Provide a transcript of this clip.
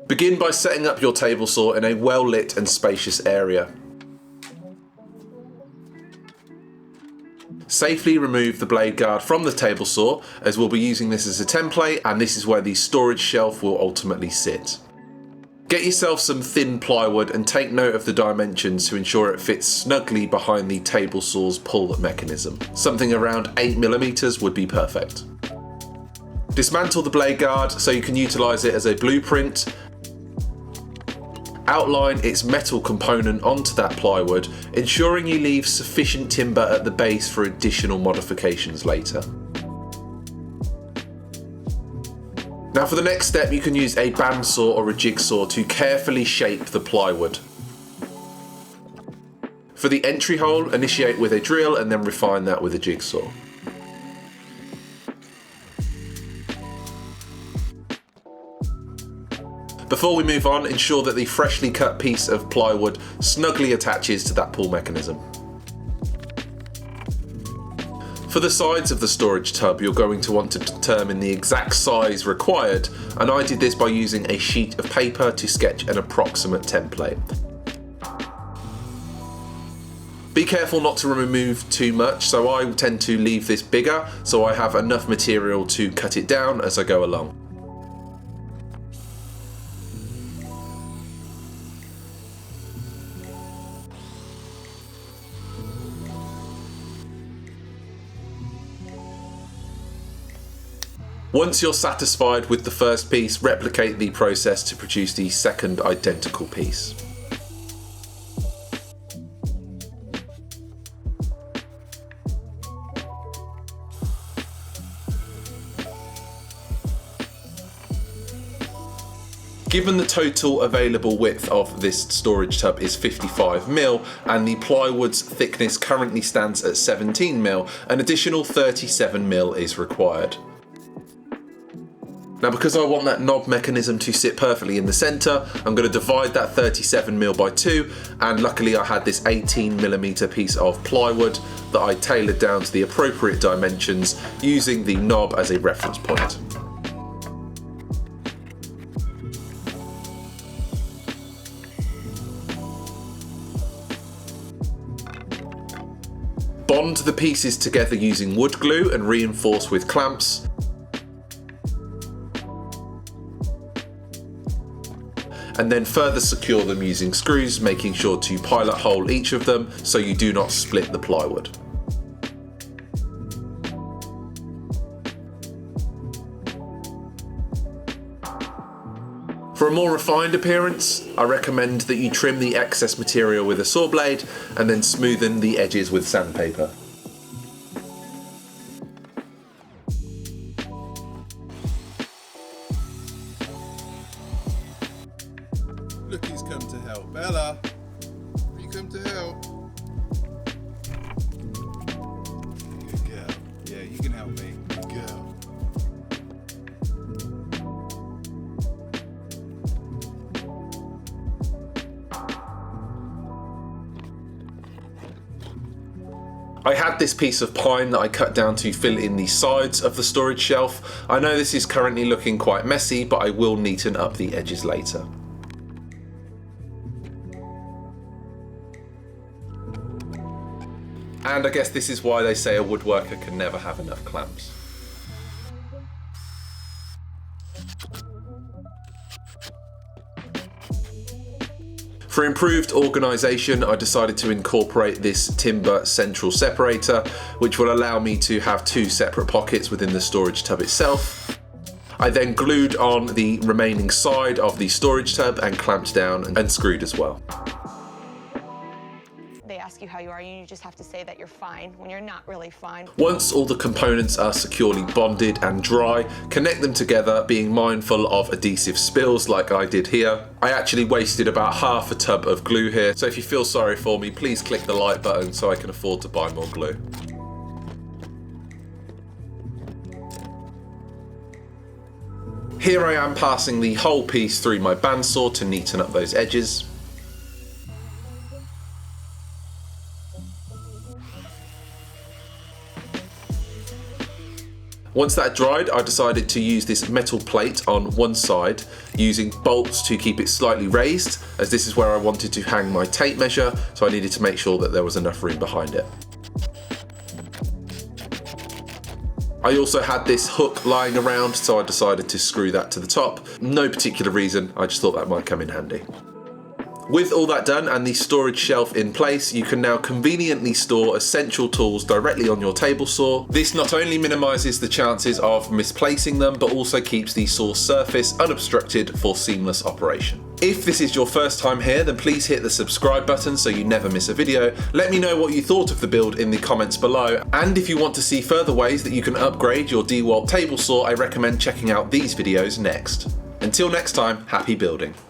Begin by setting up your table saw in a well-lit and spacious area. Safely remove the blade guard from the table saw, as we'll be using this as a template, and this is where the storage shelf will ultimately sit. Get yourself some thin plywood and take note of the dimensions to ensure it fits snugly behind the table saw's pull mechanism. Something around 8mm would be perfect. Dismantle the blade guard so you can utilise it as a blueprint. Outline its metal component onto that plywood, ensuring you leave sufficient timber at the base for additional modifications later. Now for the next step, you can use a bandsaw or a jigsaw to carefully shape the plywood. For the entry hole, initiate with a drill and then refine that with a jigsaw. Before we move on, ensure that the freshly cut piece of plywood snugly attaches to that pull mechanism. For the sides of the storage tub, you're going to want to determine the exact size required, and I did this by using a sheet of paper to sketch an approximate template. Be careful not to remove too much, so I tend to leave this bigger so I have enough material to cut it down as I go along. Once you're satisfied with the first piece, replicate the process to produce the second identical piece. Given the total available width of this storage tub is 55mm and the plywood's thickness currently stands at 17mm, an additional 37mm is required. Now, because I want that knob mechanism to sit perfectly in the centre, I'm going to divide that 37mm by 2, and luckily I had this 18mm piece of plywood that I tailored down to the appropriate dimensions using the knob as a reference point. Bond the pieces together using wood glue and reinforce with clamps. And then further secure them using screws, making sure to pilot hole each of them so you do not split the plywood. For a more refined appearance, I recommend that you trim the excess material with a saw blade and then smoothen the edges with sandpaper. Look who's come to help. Bella, have you come to help? Good girl. Yeah, you can help me. Good girl. I had this piece of pine that I cut down to fill in the sides of the storage shelf. I know this is currently looking quite messy, but I will neaten up the edges later. And I guess this is why they say a woodworker can never have enough clamps. For improved organisation, I decided to incorporate this timber central separator, which will allow me to have 2 separate pockets within the storage tub itself. I then glued on the remaining side of the storage tub and clamped down and screwed as well. They ask you how you are, and you just have to say that you're fine when you're not really fine. Once all the components are securely bonded and dry, connect them together, being mindful of adhesive spills like I did here. I actually wasted about half a tub of glue here, so if you feel sorry for me, please click the like button so I can afford to buy more glue. Here I am passing the whole piece through my bandsaw to neaten up those edges. Once that dried, I decided to use this metal plate on one side, using bolts to keep it slightly raised, as this is where I wanted to hang my tape measure, so I needed to make sure that there was enough room behind it. I also had this hook lying around, so I decided to screw that to the top. No particular reason, I just thought that might come in handy. With all that done and the storage shelf in place, you can now conveniently store essential tools directly on your table saw. This not only minimises the chances of misplacing them, but also keeps the saw surface unobstructed for seamless operation. If this is your first time here, then please hit the subscribe button so you never miss a video. Let me know what you thought of the build in the comments below, and if you want to see further ways that you can upgrade your DeWalt table saw, I recommend checking out these videos next. Until next time, happy building.